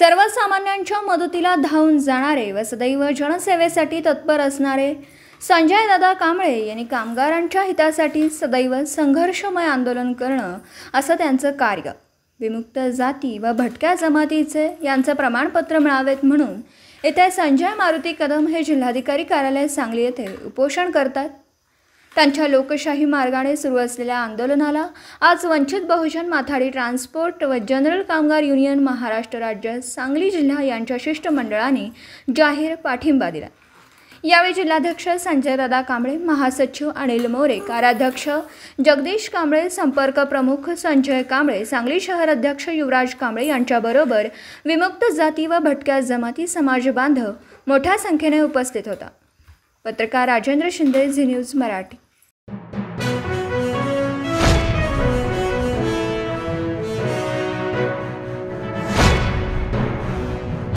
सर्वसामान्यांच्या मदतीला धावून जाणारे व सदैव जनसेवेसाठी तत्पर असणारे संजय दादा कांबळे यांनी कामगारांच्या हितासाठी सदैव संघर्षमय आंदोलन करणं असं त्यांचं कार्य। विमुक्त जाती व भटक्या जमातीचे यांचं प्रमाणपत्र मिळावेत म्हणून येथे संजय मारुती कदम हे जिल्हाधिकारी कार्यालय सांगली येथे उपोषण करतात। त्यांच्या लोकशाही मार्गाने सुरू असलेल्या आंदोलनाला आज वंचित बहुजन माथाडी ट्रान्सपोर्ट व जनरल कामगार युनियन महाराष्ट्र राज्य सांगली जिल्हा यांच्या शिष्टमंडळाने जाहीर पाठिंबा दिला। यावेळी जिल्हाध्यक्ष संजय दादा कांबळे, महासचिव अनिल मोरे, कार्याध्यक्ष जगदीश कांबळे, संपर्क प्रमुख संजय कांबळे, सांगली शहर अध्यक्ष युवराज कांबळे यांच्याबरोबर विमुक्त जाती व भटक्या जमाती समाज बांधव मोठ्या संख्येने उपस्थित होता। पत्रकार राजेंद्र शिंदे, झी न्यूज मराठी।